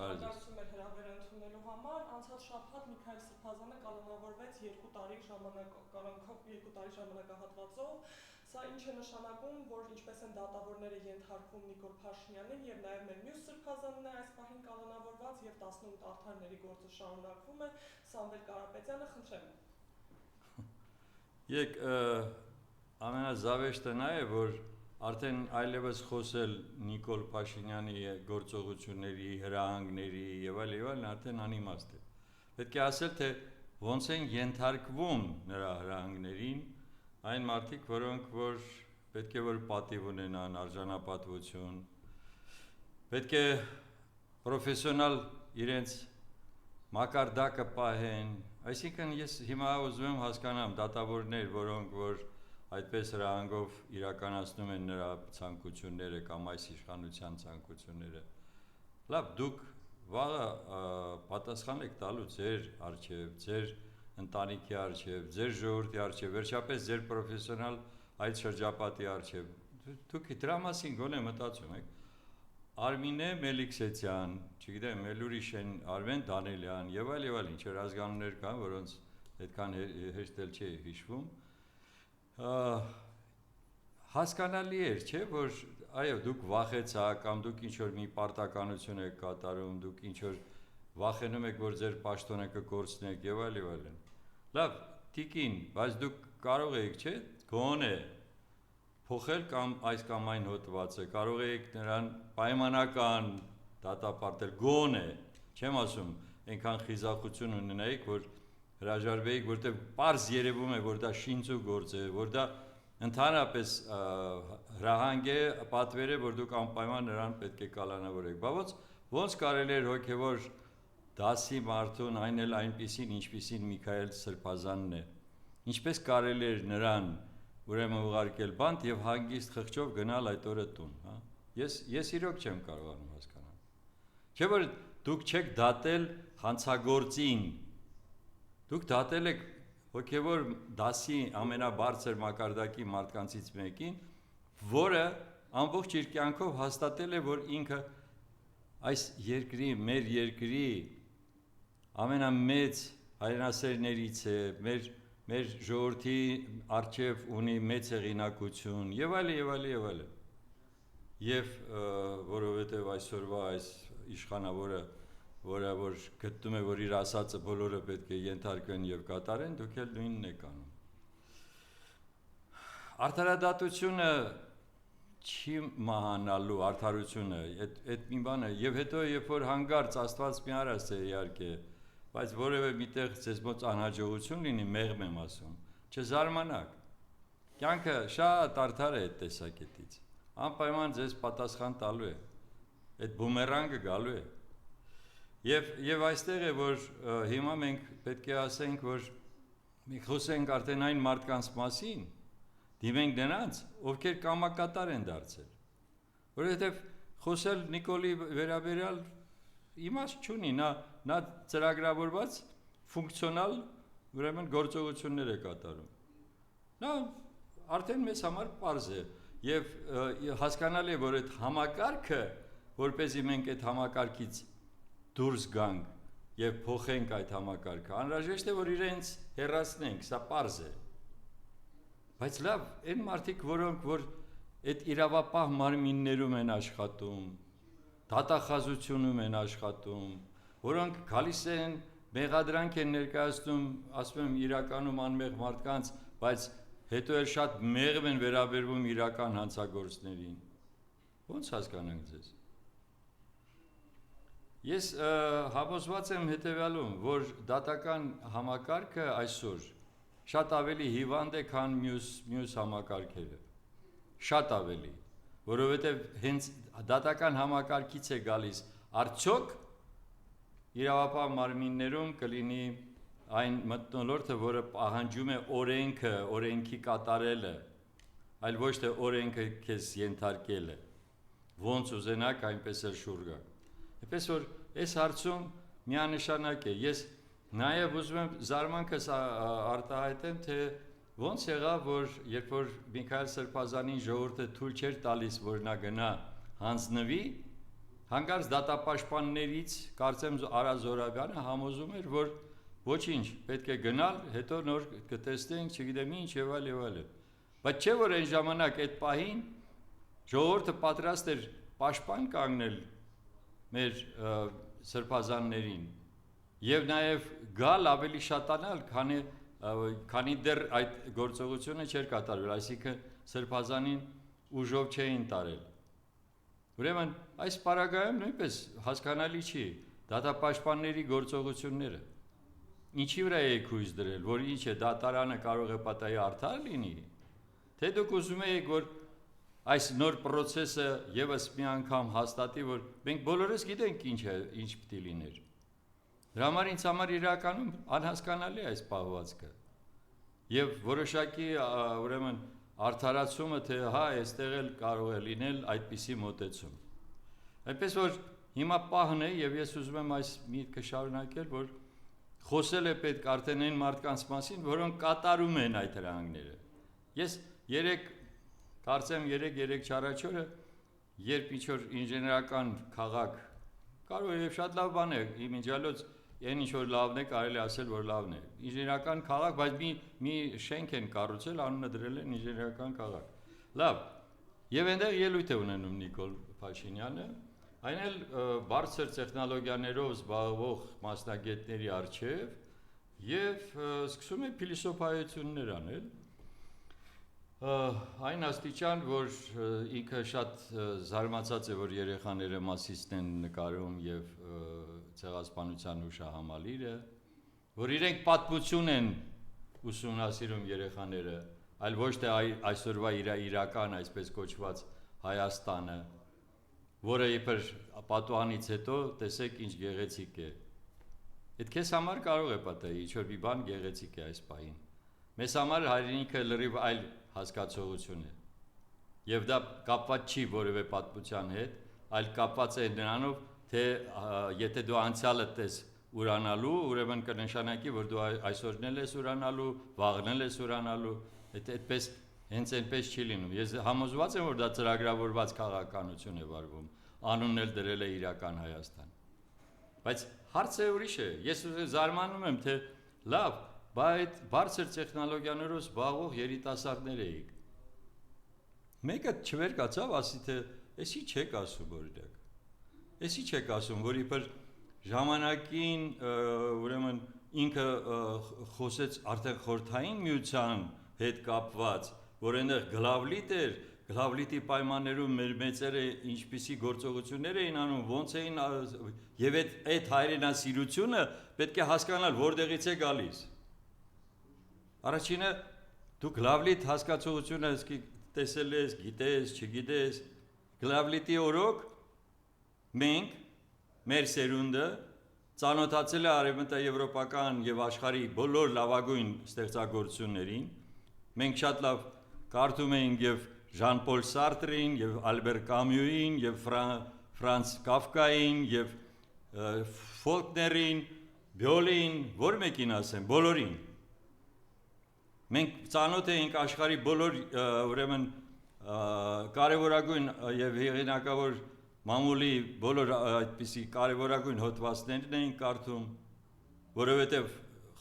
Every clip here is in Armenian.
շնորհակալություն մեր հրավերը ընդունելու համար։ Անցած շաբաթ Միքայել Սրբազանը կալանավորվեց 2 տարի ժամանակահատվածով։ Սա ինչ է նշանակում, որ ինչպես են դատավորները ենթարկվում Նիկոլ Փաշինյանին եւ նաեւ մեր մյուս Սրբազանն է այս պահին կալանավորված եւ 18 արդարների գործը շարունակվում է։ Սամվել Կարապետյանը, խնդրեմ։ Եկ ամենազավեշտը նա է, որ արդեն այլևս խոսել Նիկոլ Փաշինյանի գործողությունների, հրահանգների եւ այլն արդեն անիմաստ է։ Պետք է ասել, թե ոնց են ենթարկվում նրա հրահանգներին այն մարդիկ, որոնք որ պետք է որ պատիվ ունենան, արժանապատվություն, պետք է պրոֆեսիոնալ իրենց մակարդակը պահեն, այսինքն ես հիմա ուզում եմ հասկանամ դատավորներ, որոնք որ այդպես հրահանգով իրականացնում են նրա ցանկությունները կամ այս իշխանության ցանկությունները։ Լավ, դուք վաղը պատասխան եք տալու ձեր արչև, ձեր ընտանիքի արչև, ձեր ժողովրդի արչև, վերջապես ձեր պրոֆեսիոնալ այդ շրջապատի արչև։ Դուք դրա մասին գոնե մտածում եք։ Արմինե Մելիքսեթյան, չգիտեմ, ուրիշ են Արմեն Դանելյան եւ այլ ինչեր ազգանուններ կան, որոնց այդքան հեշտ չէ հիշվում։ Հասկանալի էր, չէ, որ այո, դուք վախեցաք կամ դուք ինչ որ մի պարտականություն եք կատարում, դուք ինչ որ վախենում եք, որ ձեր պաշտոնը կկորցնեք եւ այլն։ Լավ, տիկին, բայց դուք կարող եք, չէ, գոնե փոխել կամ այս կամ այն հոդվածը, կարող եք նրան պայմանական դատապարտել, գոնե, չեմ ասում, այնքան խիզախություն ունենայիք, որ հրաժարվեիք, որտեղ պարզ երևում է, որ դա շինծու գործ է, որ դա ընդհանրապես հրահանգ է, պատվեր է, որ դուք անպայման նրան պետք է կալանավորեք։ Բա ոնց կարելի էր հոգևոր դասի մարդուն այն էլ այնպիսին, ինչպիսին Միքայել Սրբազանն է։ Ինչպես կարելի էր նրան ուրեմն ուղարկել բանտ եւ հանգիստ խղճով գնալ այդ օրը տուն, հա։ Ես իրոք չեմ կարողանում հասկանալ։ Չէ՞ որ դուք չեք դատել հանցագործին։ Դուք դատել եք հոգևոր դասի ամենաբարձր մակարդակի մարդկանցից մեկին, որը ամբողջ իր կյանքով հաստատել է, որ ինքը այս երկրի, մեր երկրի ամենամեծ հայրենասերներից է, մեր ժողովրդի արչև ունի մեծ հեղինակություն եւ այլն։ Եվ որովհետեւ այսօրվա այս իշխանավորը, որը որ գտնում է, որ իր ասածը բոլորը պետք է ենթարկեն եւ կատարեն, դուք էլ նույնն եք անում։ Արդարադատությունը չի մահանալու արդարությունը, այդ մի բան է, եւ հետո երբ որ հանգարց Աստված մի արած է իհարկե, բայց որևէ միտեղ ձեզ մոտ անհաջողություն լինի, մեղմ եմ ասում, չզարմանաք։ Կյանքը շատ արդար է այդ տեսակետից։ Անպայման ձեզ պատասխան տալու է։ Այդ բումերանգը գալու է։ Եվ այստեղ է, որ հիմա մենք պետք է ասենք, որ մենք խոսենք արդեն այն մարդկանց մասին, դիմենք նրանց, ովքեր կամակատար են դարձել։ Որովհետև խոսել Նիկոլի վերաբերյալ իմաստ չունի, նա ծրագրավորված ֆունկցիոնալ ուրեմն գործողություններ է կատարում։ Նա արդեն մեզ համար պարզ է եւ հասկանալի է, որ այդ համակարգը, որպեսզի մենք այդ համակարգից դուրս գանք եւ փոխենք այդ համակարգը, անհրաժեշտ է, որ իրենց հեռացնենք, սա պարզ է։ Բայց լավ, այն մարդիկ, որոնք որ այդ իրավապահ մարմիններում են աշխատում, դատախազությունում են աշխատում, որոնք գալիս են մեղադրանք են ներկայացնում, ասում եմ իրականում անմեղ մարդկանց, բայց հետո էլ շատ մեղմ են վերաբերվում իրական հանցագործներին։ Ոնց հասկանանք ձեզ։ Ես համոզված եմ հետևյալում, որ դատական համակարգը այսօր շատ ավելի հիվանդ է, քան մյուս համակարգերը։ Շատ ավելի, որովհետև հենց դատական համակարգից է գալիս արդյոք իրավապահ մարմիններում կլինի այն մթնոլորտը, որը պահանջում է օրենքը, օրենքի կատարելը, այլ ոչ թե օրենքը քեզ ենթարկելը։ Ոնց ուզենաք, այնպես էլ շուռ գաք։ Այնպես որ այս հարցում միանշանակ է։ Ես նաև ուզում եմ զարմանքս արտահայտեմ, թե ոնց եղավ, որ երբ որ Միքայել Սրբազանին ժողովուրդը թույլ չէր տալիս, որ նա գնա հանձնվի, Հանկարծ դատապաշտպաններից կարծեմ Արա Զորագանը համոզում էր, որ ոչինչ, պետք է գնալ, հետո նոր կտեսնենք, չգիտեմ ինչ եւ այլ։ Բայց չէ որ այն ժամանակ այդ պահին ժողովուրդը պատրաստ էր պաշտպան կանգնել մեր սրբազաններին եւ նաեւ գալ ավելի շատանալ, քանի դեռ այդ գործողությունը չէր կատարվել, այսինքն սրբազանին ուժով չէին տարել։ Ուրեմն այս պարագայում նույնպես հասկանալի չի դատապաշտպանների գործողությունները։ Ինչի վրա եք հույս դրել, որ ինչ է դատարանը կարող է պատահի արդար լինի, թե դուք ուզում եք, որ այս նոր process-ը եւս մի անգամ հաստատի, որ մենք բոլորս գիտենք ինչ պիտի լիներ։ Դրա համար ինձ համար իրականում անհասկանալի է այս պահվածքը։ Եվ որոշակի ուրեմն արդարացումը, թե հա, այստեղ էլ կարող է լինել այդպիսի մոտեցում։ Այնպես որ հիմա պահն է եւ ես ուզում եմ այս միտքը շարունակել, որ խոսել է պետք արդեն այն մարդկանց մասին, որոնք կատարում են այդ հրահանգները։ Ես կարծեմ 3 չառաջորը, երբ ինչ-որ ինժեներական քաղաք, կարող է եւ շատ լավ բան է, իմիջիալոց այն ինչ-որ լավն է, կարելի ասել, որ լավն է։ Ինժեներական քաղաք, բայց մի շենք են կառուցել, անունը դրել են ինժեներական քաղաք։ Լավ։ Եվ այնտեղ ելույթ է ունենում Նիկոլ Փաշինյանը, այն էլ բարձր տեխնոլոգիաներով զբաղվող մասնագետների առջև եւ սկսում է փիլիսոփայություններ անել։ Այն աստիճան, որ ինքը շատ զարմացած է, որ երեխաները մասիստ են նկարում եւ ցեղասպանության հուշահամալիրը, որ իրենք պատմություն են ուսումնասիրում երեխաները, այլ ոչ թե այսօրվա իրական այսպես կոչված Հայաստանը, որը իբր պատուհանից հետո տեսեք ինչ գեղեցիկ է։ Այդ քեզ համար կարող է պատահի, ինչ որ մի բան գեղեցիկ է այս պահին։ Մեզ համար հայրենիքը լրիվ այլ հասկացողություն է։ Եվ դա կապված չի որևէ պատմության հետ, այլ կապված է նրանով, թե եթե դու անցյալդ ես ուրանալու, ուրեմն կնշանակի, որ դու այսօրն ես ուրանալու, վաղն ես ուրանալու, այդպես հենց այնպես չի լինում։ Ես համոզված եմ, որ դա ծրագրավորված քաղաքականություն է վարվում, անունն էլ դրել է իրական Հայաստան։ Բայց հարցը ուրիշ է։ Ես զարմանում եմ, թե լավ, բայց բարձր տեխնոլոգիաներով զբաղվող երիտասարդներ էիք։ Մեկը չվերկացավ, ասի թե էսի չեք ասում օրինակ։ Էսի չեք ասում, որ իբր ժամանակին ուրեմն ինքը խոսեց արդեն խորհրդային միության հետ կապված, որ այնտեղ գլավլիտ էր, գլավլիտի պայմաններում մեր մեծերը ինչպիսի գործողություններ էին անում, ոնց էին եւ այդ հայրենասիրությունը պետք է հասկանալ որտեղից է գալիս։ Առաջինը դու գլավլիտ հասկացողությունը տեսել ես, գիտես, չգիտես, գլավլիտի օրոք մենք մեր սերունդը ծանոթացել է արևմտաեվրոպական եւ աշխարհի բոլոր լավագույն ստեղծագործություններին։ Մենք շատ լավ կարդում էինք եւ Ժան-Պոլ Սարտրին, եւ Ալբեր Կամյուին, եւ Ֆրանց Կաֆկային, եւ Ֆոլկներին, Բյոլին, որ մեկին ասեմ, բոլորին։ Մենք ծանոթ էինք աշխարհի բոլոր ուրեմն կարևորագույն եւ հեղինակավոր մամուլի բոլոր այդպիսի կարևորագույն հոդվածներն էին կարդում, որովհետև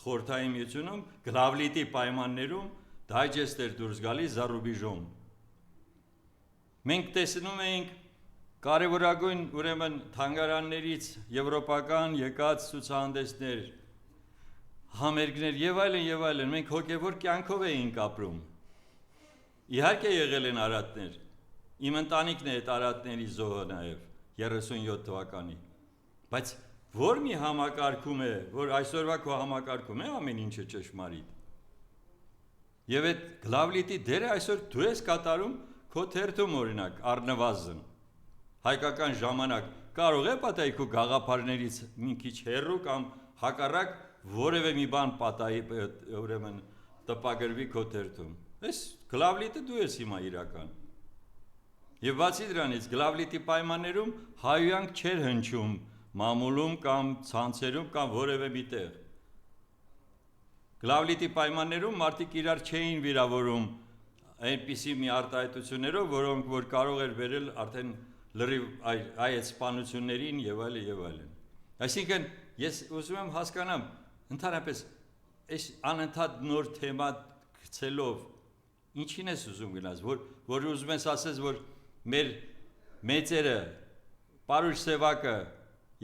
խորհրդային միությունում գլավլիտի պայմաններում դայջեստ էր դուրս գալիս Զարուբիժում։ Մենք տեսնում էինք կարևորագույն ուրեմն թանգարաններից եվրոպական եկած ցուցահանդեսներ, համերգներ եւ այլն, մենք հոգեվոր կյանքով էինք ապրում։ Իհարկե եղել են արատներ։ Իմ ընտանիքն է այդ արատների զոհը նաև 37 թվականի։ Բայց որ մի համակարգում է, որ այսօրվա քո համակարգում է ամեն ինչը ճշմարիտ։ Եվ այդ գլավլիտի դերը այսօր դու ես կատարում քո թերթում օրինակ առնվազն հայկական ժամանակ կարող է պատահի քո գաղափարներից մի քիչ հեռու կամ հակառակ որևէ մի բան պատահի ուրեմն տպագրվի քո թերթում։ Այս գլավլիտը դու ես հիմա իրական։ Եվ բացի դրանից գլավլիտի պայմաններում հայոյանք չէր հնչում մամուլում կամ ցանցերում կամ որևէ մի տեղ։ Գլավլիտի պայմաններում մարդիկ իրար չէին վիրավորում այնպիսի մի արտահայտություններով, որոնք որ կարող էր վերել արդեն լրիվ այդ սպանություններին եւ այլն։ Այսինքն ես ուզում եմ հասկանամ ընդհանրապես այս անընդհատ նոր թեմա գցելով ինչին ես ուզում գնաս, որ ուզում ես ասես, որ մեր մեծերը Պարուշ Սևակը,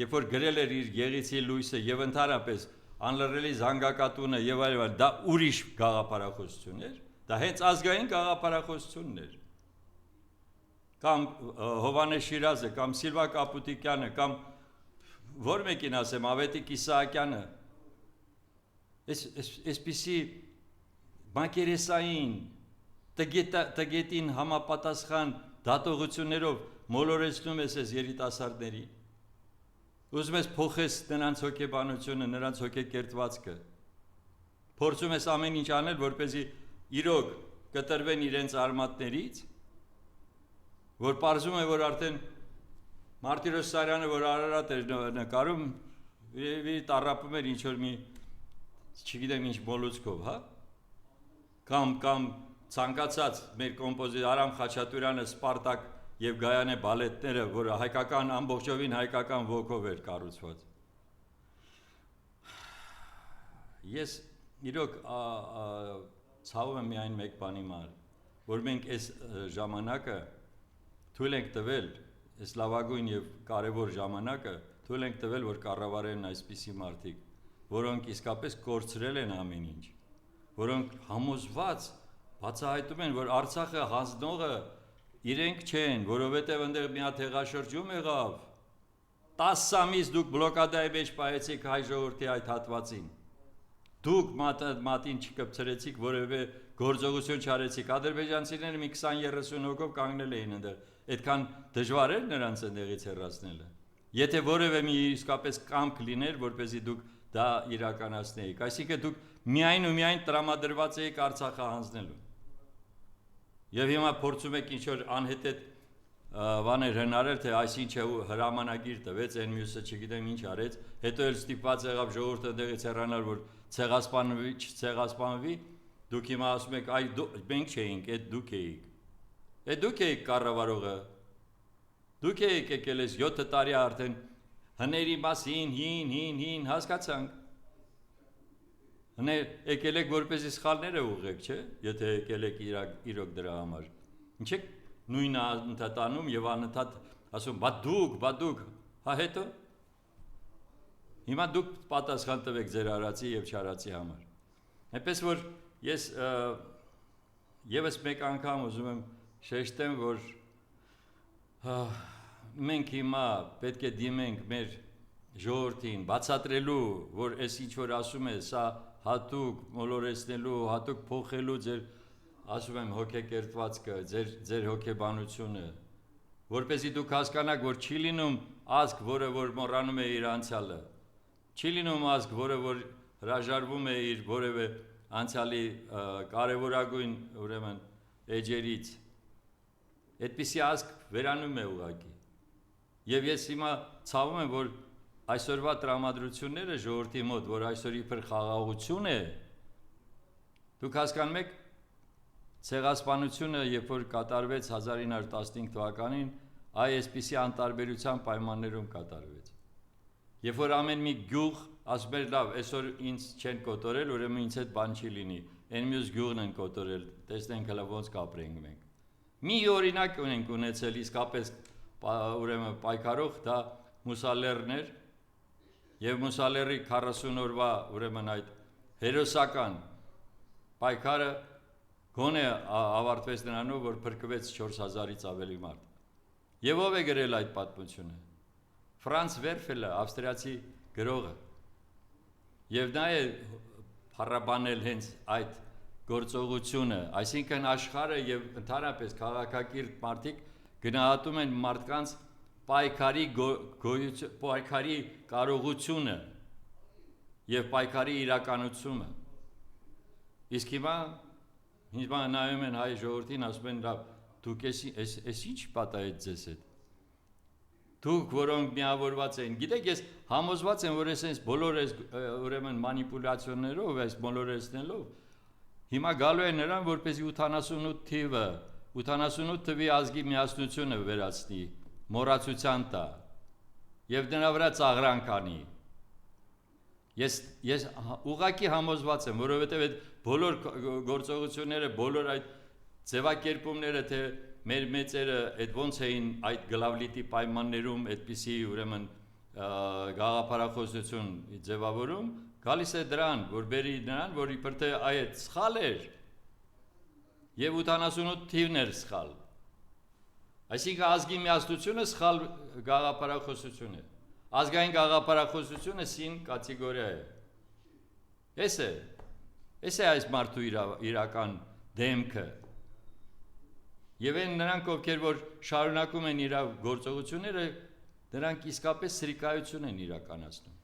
երբ որ գրել էր իր Գեղեցի լույսը եւ ընդհանրապես անլռելի զանգակատունը եւ այլն, դա ուրիշ գաղափարախոսություն էր, դա հենց ազգային գաղափարախոսությունն էր։ Կամ Հովանես Շիրազը, կամ Սիլվա Կապուտիկյանը, կամ որ մեկին ասեմ, Ավետիք Իսահակյանը, այսպիսի մակերեսային տգետին համապատասխան դատողություններով մոլորեցնում ես այս երիտասարդների, ուզում ես փոխես նրանց հոգեբանությունը, նրանց հոգեկերտվածքը, փորձում ես ամեն ինչ անել, որպեսզի իրոք կտրվեն իրենց արմատներից, որ պարզում է, որ արդեն Մարտիրոս Սարյանը, որ Արարատ էր նկարում, տառապում էր ինչ-որ մի, չգիտեմ ինչ մոլուցքով, հա? Կամ ցանկացած մեր կոմպոզիտոր Արամ Խաչատուրյանը Սպարտակ եւ Գայանե բալետները, որը հայկական ամբողջովին հայկական ոգով էր կառուցված։ Ես իրոք ցավում եմ միայն մեկ բանի համար, որ մենք այս ժամանակը թույլ ենք տվել, այս լավագույն եւ կարեւոր ժամանակը թույլ ենք տվել, որ կառավարեն այսպիսի մարդիկ, որոնք իսկապես կորցրել են ամեն ինչ, որոնք համոզված բացահայտում են, որ Արցախը հանձնողը իրենք չեն, որովհետև այնտեղ մի հատ հեղաշրջում եղավ, 10 ամիս դուք բլոկադայի մեջ պահեցիք հայ ժողովրդի այդ հատվածին, դուք մատին չկպցրեցիք, որևէ գործողություն չարեցիք, ադրբեջանցիները մի 20-30 հոգով կանգնել էին այնտեղ, այդքան դժվար էր նրանց այնտեղից հեռացնելը, եթե որևէ մի իսկապես կամք լիներ, որպեսզի դուք դա իրականացնեիք, այսինքն դուք միայն ու միայն տրամադրված էիք Արցախը հանձնելու։ Եվ հիմա փորձում եք ինչ-որ անհետետ բաներ հնարել, թե այսինչ է հրամանագիր տվեց, այն մյուսը չգիտեմ ինչ արեց, հետո էլ ստիպված եղավ ժողովուրդը դեղից հեռանալ, որ ցեղասպանվի, չցեղասպանվի, դուք հիմա ասում եք, այ մենք չէինք, այդ դուք էիք։ Այդ դուք էիք կառավարողը։ Դուք էիք եկել ես 7 տարի արդեն հների մասին, հին, հասկացանք։ Եկել եք որպեսզի սխալները ուղղեք, չէ՞, եթե եկել եք իրոք դրա համար։ Ինչ եք նույնը ընդհատանում եւ անընդհատ ասում, բա դուք, հա հետո։ Հիմա դուք պատասխան տվեք ձեր արածի եւ չարածի համար։ Այնպես որ ես եւս մեկ անգամ ուզում եմ շեշտեմ, որ մենք հիմա պետք է դիմենք մեր ժողովրդին, բացատրելու, որ այս ինչ որ ասում է, սա հատուկ մոլորեցնելու, հատուկ փոխելու ձեր, ասում եմ, հոգեկերտվածքը, ձեր հոգեբանությունը, որպեսզի դուք հասկանաք, որ չի լինում ազգ, որը որ մոռանում է իր անցյալը, չի լինում ազգ, որը որ հրաժարվում է իր որևէ անցյալի կարևորագույն, ուրեմն, էջերից, այդպիսի ազգ վերանում է ուղղակի, եւ ես հիմա ցավում եմ, որ այսօրվա տրամադրությունները ժողովրդի մոտ, որ այսօր իբր խաղաղություն է, դուք հասկանում եք, ցեղասպանությունը, երբ որ կատարվեց 1915 թվականին, այսպիսի անտարբերության պայմաններում կատարվեց։ Երբ որ ամեն մի գյուղ ասում էր, լավ, այսօր ինձ չեն կոտորել, ուրեմն ինձ հետ բան չի լինի, այն մյուս գյուղն են կոտորել, տեսնենք հələ ոնց կապրենք մենք։ Մի օրինակ ունենք ունեցել իսկապես ուրեմն պայքարող, դա Մուսալերն էր, եւ Մուսալերի 40 օրվա ուրեմն այդ հերոսական պայքարը գոնե ավարտվեց նրանով, որ փրկվեց 4000-ից ավելի մարդ։ Եվ ով է գրել այդ պատմությունը։ Ֆրանց Վերֆելը, ավստրիացի գրողը։ Եվ նա է փառաբանել հենց այդ գործողությունը, այսինքն աշխարհը եւ ընդհանրապես քաղաքակիրթ մարդիկ գնահատում են մարդկանց պայքարի կարողությունը եւ պայքարի իրականությունը։ Իսկ հիմա նայում են հայ ժողովրդին, ասում են, լավ, դուք էս ինչ պատահեց ձեզ հետ։ Դուք, որոնք միավորված են, գիտեք, ես համոզված եմ, որ այս բոլոր այս ուրեմն մանիպուլյացիաներով, այս մոլորեցնելով, հիմա գալու է նրան, որպեսզի 88 թիվը, 88 թվի ազգի միասնությունը վերացնի, մոռացության տա եւ դրա վրա ծաղրանք անի։ Ես ուղղակի համոզված եմ, որովհետեւ այդ բոլոր գործողությունները, բոլոր այդ ձևակերպումները, թե մեր մեծերը այդ ոնց էին այդ գլավլիտի պայմաններում այդպիսի ուրեմն գաղափարախոսություն ձևավորում, գալիս է դրան, որ բերի նրան, որ իբր թե այդ սխալ էր եւ 88 թիվն էր սխալ։ Այսինքն ազգի միասնությունը սխալ գաղափարախոսություն է։ Ազգային գաղափարախոսությունը սին կատեգորիա է։ Էս է այս մարդու իրական դեմքը։ Եվ այն նրանք, ովքեր որ շարունակում են իր գործողությունները, նրանք իսկապես սրիկայություն են իրականացնում։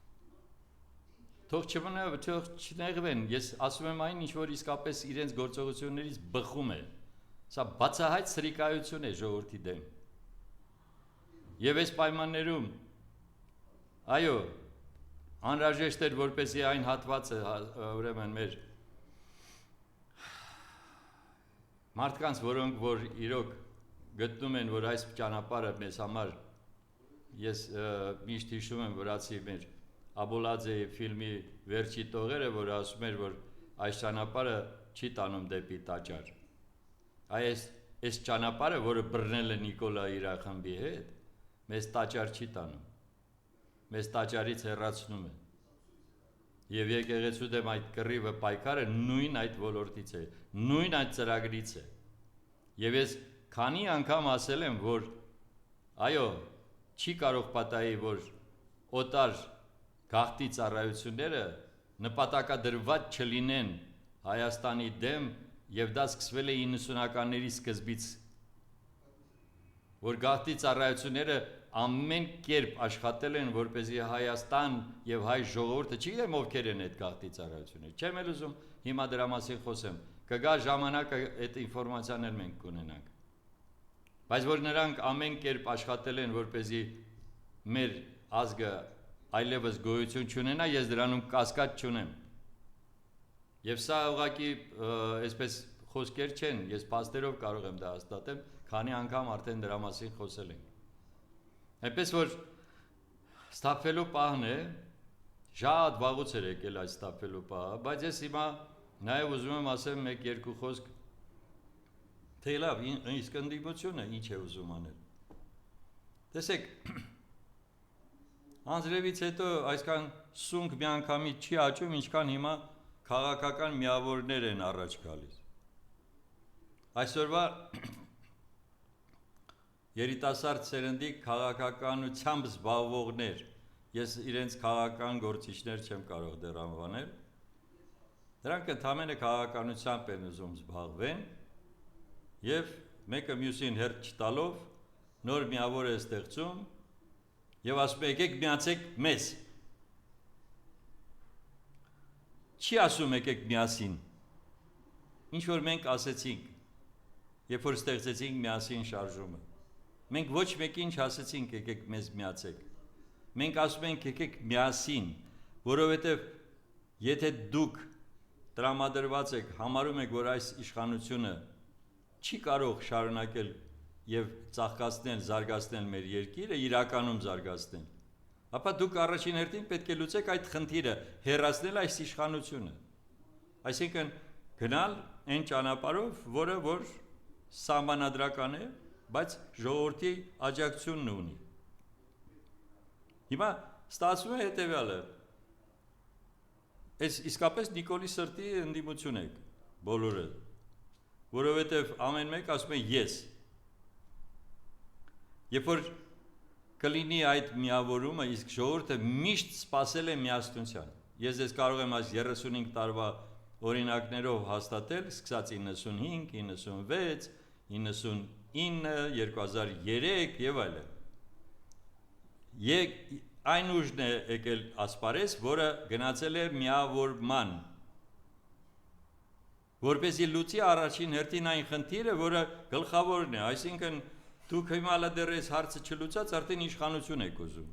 Թող չնեղվեն, ես ասում եմ այն, ինչ որ իսկապես իրենց գործողություններից բխում է։ Սա բացահայտ սրիկայություն է ժողովրդի դեմ։ Եվ այս պայմաններում, այո, անհրաժեշտ էր, որպեսզի այն հատվածը, ուրեմն մեր մարդկանց, որոնք որ իրոք գտնում են, որ այս ճանապարհը մեզ համար, ես միշտ հիշում եմ վրացի մեր Աբոլաձեի ֆիլմի վերջի տողերը, որ ասում էր, որ այս ճանապարհը չի տանում դեպի տաճար։ Այս ճանապարհը, որը բռնել է Նիկոլա իր խմբի հետ, մեզ տաճար չի տանում։ Մեզ տաճարից հեռացնում է։ Եվ եկեղեցու դեմ այդ կռիվը պայքարը նույն այդ ոլորտից է, նույն այդ ծրագրից է։ Եվ ես քանի անգամ ասել եմ, որ այո, չի կարող պատահի, որ օտար գաղթի ծառայությունները նպատակադրված չլինեն Հայաստանի դեմ, եւ դա սկսվել է 90-ականների սկզբից, որ գաղթի ծառայությունները ամեն կերպ աշխատել են, որպեսզի Հայաստան եւ հայ ժողովուրդը, չգիտեմ ովքեր են այդ գաղթի ծառայությունները, չեմ էլ ուզում հիմա դրա մասին խոսեմ, կգա ժամանակը այդ ինֆորմացիան էլ մենք կունենանք, բայց որ նրանք ամեն կերպ աշխատել են, որպեսզի մեր ազգը այլևս գոյություն չունենա, ես դրանում կասկած չունեմ։ Եվ սա ուղղակի այսպես խոսքեր չեն, ես փաստերով կարող եմ դա հաստատեմ, քանի անգամ արդեն դրա մասին խոսել ենք։ Այնպես որ ստապվելու պահն է, շատ վաղուց էր եկել այս ստապվելու պահը, բայց ես հիմա նաև ուզում եմ ասեմ մեկ-երկու խոսք, թե լավ, իսկ ընդդիմությունը ինչ է ուզում անել։ Տեսեք, անձրևից հետո այսքան սունկ միանգամից չի աճում, ինչքան հիմա քաղաքական միավորներ են առաջ գալիս։ Այսօրվա երիտասարդ սերնդի քաղաքականությամբ զբաղվողներ, ես իրենց քաղաքական գործիչներ չեմ կարող դեռ անվանել, դրանք ընդամենը քաղաքականությամբ են ուզում զբաղվեն եւ մեկը մյուսին հերթ չտալով նոր միավոր է ստեղծում եւ ասում է եկեք միացեք մեզ։ Չի ասում եկեք միասին, ինչ որ մենք ասեցինք, երբ որ ստեղծեցինք միասին շարժումը, մենք ոչ մեկին չասեցինք եկեք մեզ միացեք, մենք ասում ենք եկեք միասին, որովհետև եթե դուք տրամադրված եք, համարում եք, որ այս իշխանությունը չի կարող շարունակել եւ ծաղկացնել, զարգացնել մեր երկիրը, իրականում զարգացնել, ապա դուք առաջին հերթին պետք է լուծեք այդ խնդիրը, հեռացնել այս իշխանությունը։ Այսինքն գնալ այն ճանապարհով, որը որ սահմանադրական է, բայց ժողովրդի աջակցությունն ունի։ Հիմա ստացվում է հետեւյալը։ Այս իսկապես Նիկոլի սրտի ընդդիմություն եք բոլորը, որովհետև ամեն մեկ ասում է ես։ Երբ որ կլինի այդ միավորումը, իսկ ժողովուրդը միշտ սպասել է միասնության։ Ես կարող եմ այս 35 տարվա օրինակներով հաստատել, սկսած 95, 96, 99, 2003 եւ այլն։ Այն ուժն է եկել ասպարեզ, որը գնացել է միավորման, որպեսզի լուծի առաջին հերթին այն խնդիրը, որը գլխավորն է, այսինքն դուք հիմա դեռ այս հարցը չլուծած, արդեն իշխանություն եք ուզում։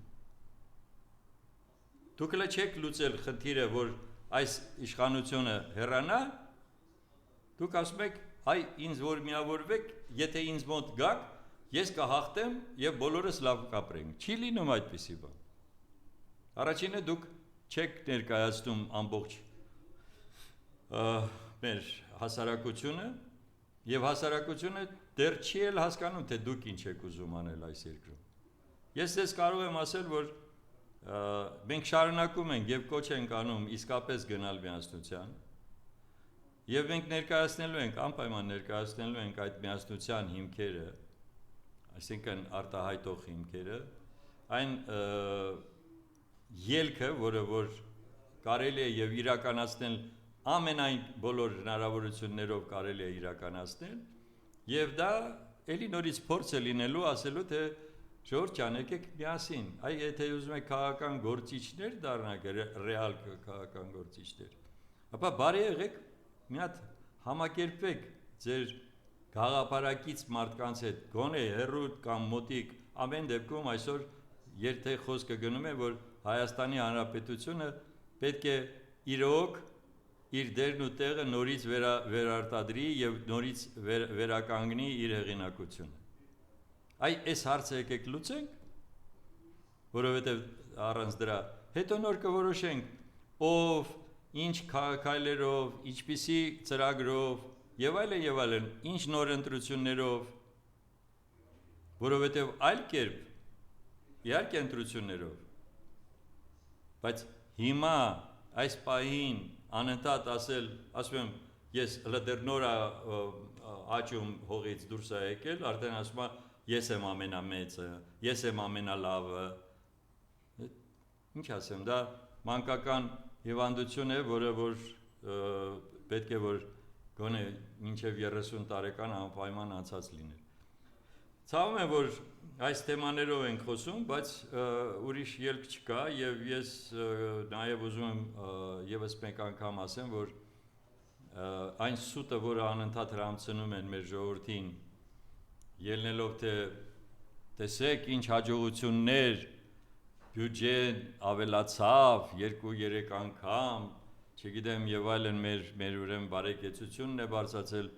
Դուք չեք լուծել խնդիրը, որ այս իշխանությունը հեռանա, դուք ասում եք, հայ ինձ որ միավորվեք, եթե ինձ մոտ գաք, ես կհաղթեմ եւ բոլորս լավ կապրենք։ Չի լինում այդպիսի բան։ Առաջինը դուք չեք ներկայացնում ամբողջ մեր հասարակությունը եւ հասարակությունը դեռ չի էլ հասկանում թե դուք ինչ եք ուզում անել այս երկրում։ Ես ձեզ կարող եմ ասել, որ մենք շարունակում ենք եւ կոչ ենք անում իսկապես գնալ միասնության եւ մենք ներկայացնելու ենք, անպայման ներկայացնելու ենք այդ միասնության հիմքերը, այսինքն արտահայտող հիմքերը, այն ելքը, որ կարելի է եւ իրականացնել ամենայն բոլոր հնարավորություններով կարելի է իրականացնել եւ դա ելի նորից փորձ է լինելու ասելու թե ժողովուրդ ջան, եկեք միասին, այ եթե ուզում եք քաղաքական գործիչներ դառնաք, ռեալ քաղաքական գործիչներ, ապա բարի եղեք մի հատ համակերպվեք ձեր գաղափարակից մարդկանց հետ, գոնե հեռու կամ մոտիկ, ամեն դեպքում այսօր եթե խոսքը գնում է, որ Հայաստանի Հանրապետությունը պետք է իրոք իր դերն ու տեղը նորից վերարտադրի եւ նորից վերականգնի իր հեղինակությունը։ Այս հարցը եկեք լուծենք, որովհետև առանց դրա հետո նոր կորոշենք ով, ինչ քայլերով, ինչպիսի ծրագրով եւ այլն, ինչ նոր ընտրություններով, որովհետև այլ կերպ իհարկե ընտրություններով, բայց հիմա այս պահին անընդհատ ասում եմ, ես դեռ նոր աճում հողից դուրս է եկել, արդեն ասում եմ ես եմ ամենամեծը, ես եմ ամենալավը, ինչ ասեմ, դա մանկական հիվանդություն է, որը որ պետք է որ գոնե մինչև 30 տարեկան անպայման անցած լիներ։ Ցավում է, որ այս թեմաներով ենք խոսում, բայց ուրիշ ելք չկա եւ ես նաեւ ուզում եմ եւս մեկ անգամ ասեմ, որ այն սուտը, որը անընդհատ հրամցնում են մեր ժողովրդին ելնելով թե տեսեք ինչ հաջողություններ բյուջեն ավելացավ 2-3 անգամ, չգիտեմ եւ այլն մեր ուրեմն բարեկեցությունն է բարձրացել,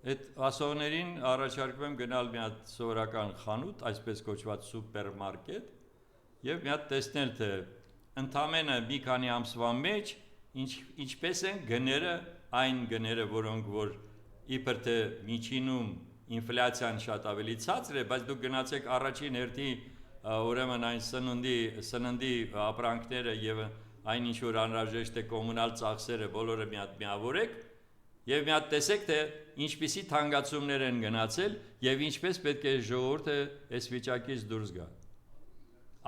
այդ ասողներին առաջարկում եմ գնալ մի հատ սովորական խանութ, այսպես կոչված սուպերմարկետ եւ մի հատ տեսնել թե ընդամենը մի քանի ամսվա մեջ ինչպես են գները, այն գները, որոնք որ իբր թե միջինում ինֆլյացիան շատ ավելի ցածր է, բայց դուք գնացեք առաջին հերթի ուրեմն այն սննդի ապրանքները եւ այն ինչ որ անհրաժեշտ է կոմունալ ծախսերը բոլորը մի հատ միավորեք եւ մի հատ տեսեք թե ինչպիսի թանկացումներ են գնացել եւ ինչպես պետք է ժողովուրդը այս վիճակից դուրս գա։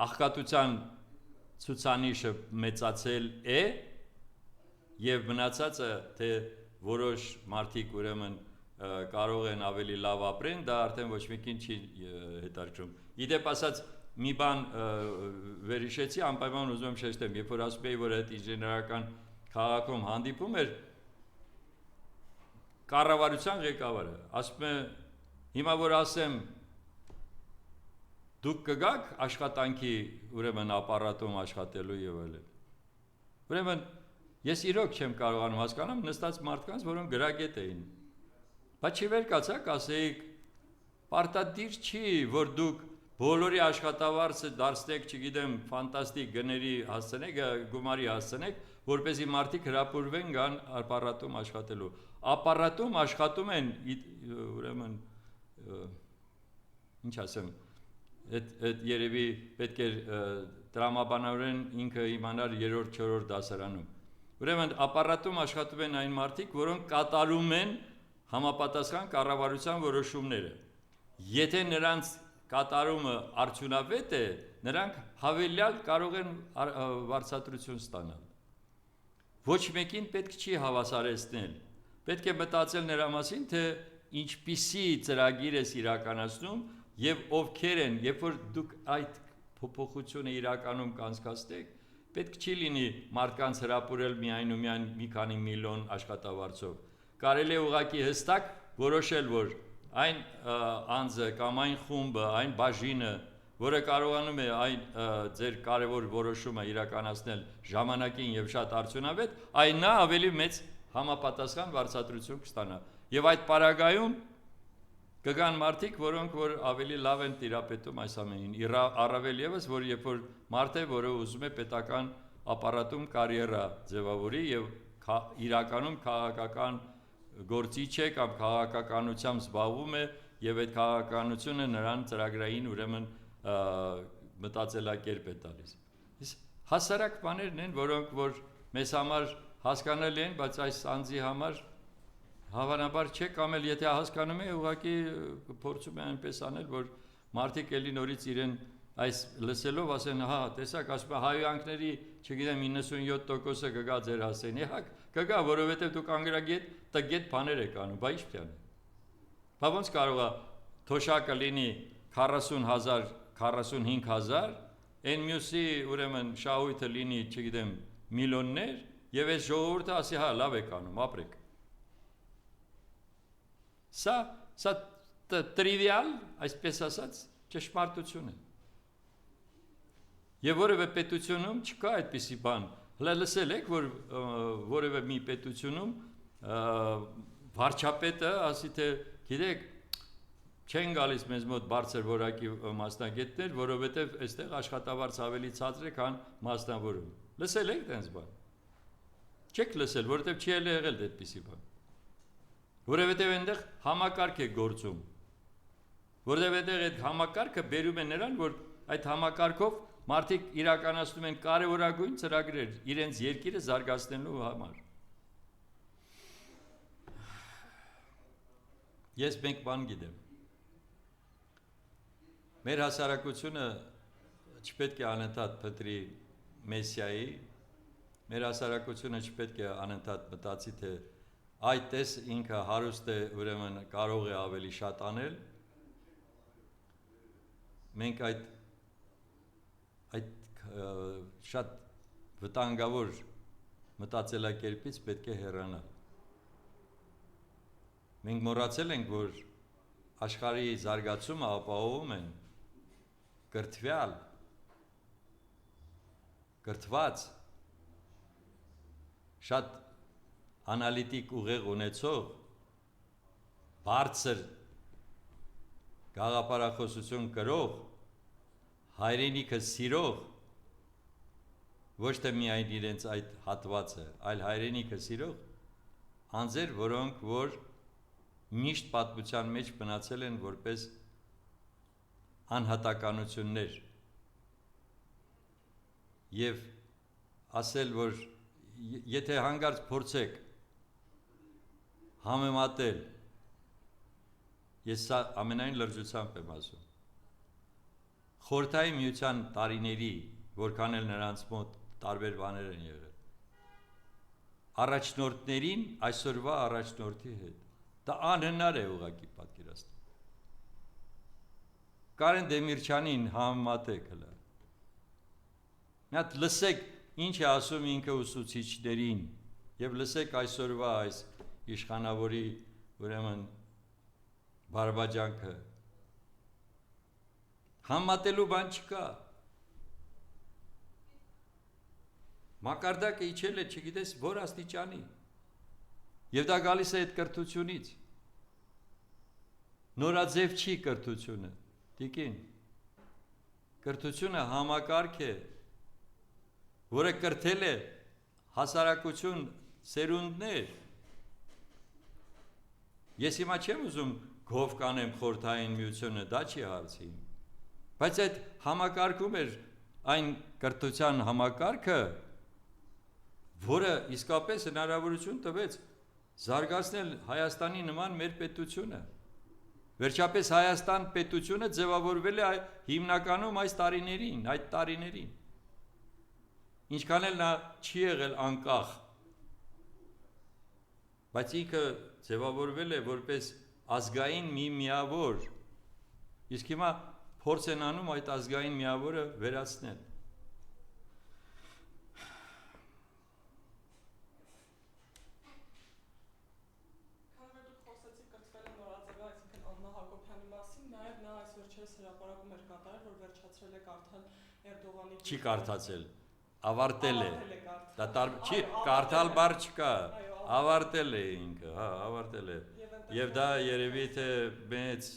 Աղքատության ցուցանիշը մեծացել է եւ մնացածը թե որոշ մարդիկ ուրեմն կարող են ավելի լավ ապրեն, դա արդեն ոչ մեկին չի հետաքրքրում։ Իդեպ ասած մի բան վերհիշեցի, անպայման ուզում եմ շեշտեմ, երբ որ ասում էի, որ այդ ինժեներական քաղաքում հանդիպում էր կառավարության ղեկավարը, ասում է, հիմա որ ասեմ դուք կգաք աշխատանքի ուրեմն ապարատում աշխատելու եւ այլն։ Ուրեմն ես իրոք չեմ կարողանում հասկանամ նստած մարդկանց, որոնք գրագետ էին։ Բայց չի վերկացակ, ասեիք, պարտադիր չի, որ դուք բոլորի աշխատավարձը դարձնեք, չգիտեմ, ֆանտաստիկ գների հասցնեք, գումարի հասցնեք, որպեսզի մարդիկ հրապուրվեն գան ապարատում աշխատելու։ Ապարատում աշխատում են, ուրեմն, ինչ ասեմ, այդ երևի պետք է տրամաբանորեն ինքը իմանար 3-4 դասարանում։ Ուրեմն ապարատում աշխատում են այն մարդիկ, որոնք կատարում են համապատասխան կառավարության որոշումները։ Եթե նրանց կատարումը արդյունավետ է, նրանք հավելյալ կարող են վարձատրություն ստանալ։ Ոչ մեկին պետք չի հավասարեցնել։ Պետք է մտածել նրա մասին, թե ինչպիսի ծրագիր ես իրականացնում եւ ովքեր են, երբ որ դուք այդ փոփոխությունը իրականում կանցկացնեք, պետք չի լինի մարդկանց հրապուրել միայն ու միայն մի քանի միլիոն աշխատավարձով։ Կարելի է ուղղակի հստակ որոշել, որ այն անձը կամ այն խումբը, այն բաժինը, որը կարողանում է այն ձեր կարևոր որոշումը իրականացնել ժամանակին եւ շատ արդյունավետ, այն նա ավելի մեծ համապատասխան վարձատրություն կստանա։ Եվ այդ պարագայում Կգան մարդիկ, որոնք որ ավելի լավ են տիրապետում այս ամենին, առավել եւս, որ երբ որ մարդ է, որը ուզում է պետական ապարատում կարիերա ձևավորի եւ իրականում քաղաքական գործիչ է կամ քաղաքականությամբ զբաղվում է եւ այդ քաղաքականությունը նրան ծրագրային ուրեմն մտածելակերպ է տալիս։ Հասարակ բաներն են, որոնք որ մեզ համար հասկանալի են, բայց այս անձի համար հավանաբար չէ, կամ էլ եթե հասկանում է, ուղղակի փորձում է այնպես անել, որ մարդիկ էլի նորից իրեն այս լսելով ասեն, հա, տեսակ, ասում է հայհոյանքների, չգիտեմ, 97%-ը կգա ձեր հասցեին, իհակ կգա, որովհետև դուք անգրագետ, տգետ բաներ եք անում, բա ի՞նչ պիտի անեն։ Բա ոնց կարող է թոշակը լինի 40,000, 45,000, այն մյուսի ուրեմն շահույթը լինի, չգիտեմ, միլիոններ, եւ այս ժողովուրդը ասի, հա, լավ եք անում, ապրեք։ Սա տրիվիալ, այսպես ասած, ճշմարտություն է։ Եվ որևէ պետությունում չկա այդպիսի բան։ Հələ լսել եք, որ որևէ մի պետությունում վարչապետը ասի թե գիտեք, չեն գալիս մեզ մոտ բարձր որակի մասնագետներ, որովհետև այստեղ աշխատավարձ ավելի ցածր է, քան մասնավորում։ Լսել եք այդպես բան։ Չեք լսել, որովհետև չի եղել այդպիսի բան։ Որովհետև այնտեղ համակարգ է գործում։ Որովհետև այնտեղ այդ համակարգը բերում է նրան, որ այդ համակարգով մարդիկ իրականացնում են կարևորագույն ծրագրեր իրենց երկիրը զարգացնելու համար։ Ես մեկ բան գիտեմ։ Մեր հասարակությունը չպետք է անընդհատ փնտրի մեսիայի, մեր հասարակությունը չպետք է անընդհատ մտածի թե այդ տես ինքը հարուստ է, ուրեմն կարող է ավելի շատ անել։ Մենք այդ շատ վտանգավոր մտածելակերպից պետք է հեռանալ։ Մենք մոռացել ենք, որ աշխարհի զարգացումը ապահովում են կրթված, շատ անալիտիկ ուղեղ ունեցող, բարձր գաղափարախոսություն կրող, հայրենիքը սիրող, ոչ թե միայն իրենց այդ հատվածը, այլ հայրենիքը սիրող անձեր, որոնք որ միշտ պատմության մեջ մնացել են որպես անհատականություններ եւ ասել, որ եթե հանգարց փորձեք համեմատել, ես սա ամենայն լրջությամբ եմ ասում, Խորհրդային Միության տարիների, որքան էլ նրանց մոտ տարբեր բաներ են եղել, առաջնորդներին այսօրվա առաջնորդի հետ, դա անհնար է ուղղակի պատկերացնել։ Կարեն Դեմիրճյանին համեմատեք հլը։ Մի հատ լսեք ինչ է ասում ինքը ուսուցիչներին եւ լսեք այսօրվա այս իշխանավորի ուրեմն բարբաջանքը։ Համատելու բան չկա։ Մակարդակը իջել է, չգիտես որ աստիճանի։ Եվ դա գալիս է այդ կրթությունից։ Նորաձև չի կրթությունը։ Տիկին, կրթությունը համակարգ է, որը կրթել է հասարակություն սերունդներ։ Ես հիմա չեմ ուզում գով կանեմ Խորհրդային Միությունը, դա չի հարցին։ Բայց այդ համակարգում էր այն կրթության համակարգը, որը իսկապես հնարավորություն տվեց զարգացնել Հայաստանի նման մեր պետությունը։ Վերջապես Հայաստան պետությունը ձևավորվել է հիմնականում այդ տարիներին։ Ինչքան էլ նա չի եղել անկախ, բայց ինքը ձևավորվել է որպես ազգային մի միավոր, իսկ հիմա փորձ են անում այդ ազգային միավորը վերացնել։ Չի կարդացել, ավարտել է, դա չի կարդալ բառ չկա, ավարտել է ինքը, հա, ավարտել է, Եվ դա երևի թե մեծ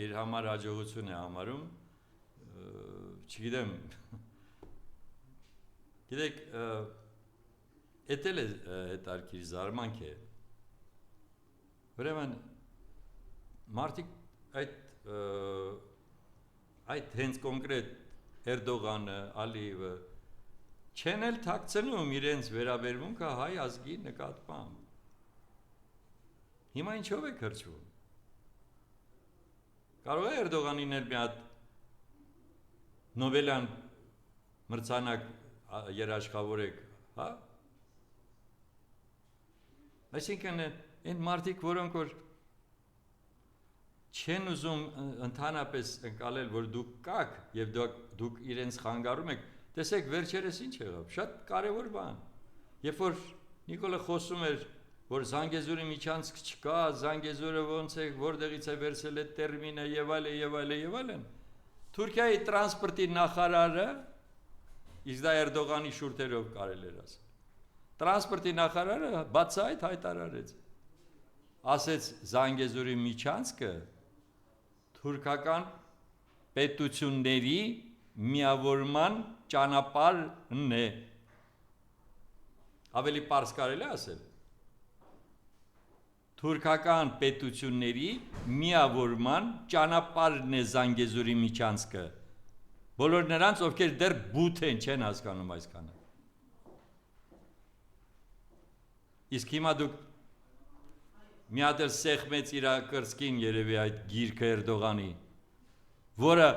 իր համար հաջողություն է համարում, չգիտեմ, գիտեք, էդ էլ է հետարքիր զարմանք է, ուրեմն մարդիկ այդ հենց կոնկրետ Էրդողանը, Ալիևը չեն էլ թաքցնում իրենց վերաբերմունքը հայ ազգի նկատմամբ։ Հիմա ինչով է կրճվում։ Կարող է Էրդողանին էլ մի հատ Նոբելյան մրցանակ երաշխավորեք, հա։ Այսինքն այն մարդիկ, որոնք որ չեն ուզում ընդհանրապես ընկալել, որ դուք կաք եւ դուք իրենց խանգարում եք, տեսեք վերջերս ինչ եղավ, շատ կարևոր բան։ Երբ որ Նիկոլը խոսում էր, որ Զանգեզուրի միջանցք չկա, Զանգեզուրը ոնց է, որտեղից է վերցել այդ տերմինը եւ այլն, Թուրքիայի տրանսպորտի նախարարը, իսկ դա Էրդողանի շուրթերով կարել էր ասել, տրանսպորտի նախարարը բացահայտ հայտարարեց, ասեց Զանգեզուրի միջանցքը թուրքական պետությունների միավորման ճանապարհն է։ Ավելի պարզ կարելի է ասել։ Թուրքական պետությունների միավորման ճանապարհն է Զանգեզուրի միջանցքը։ Բոլոր նրանց, ովքեր դեռ բութ են, չեն հասկանում այսքանը։ Իսկ հիմա դուք մի հատ էլ սեղմեց իր կրծքին երևի այդ գիրքը Էրդողանի, որը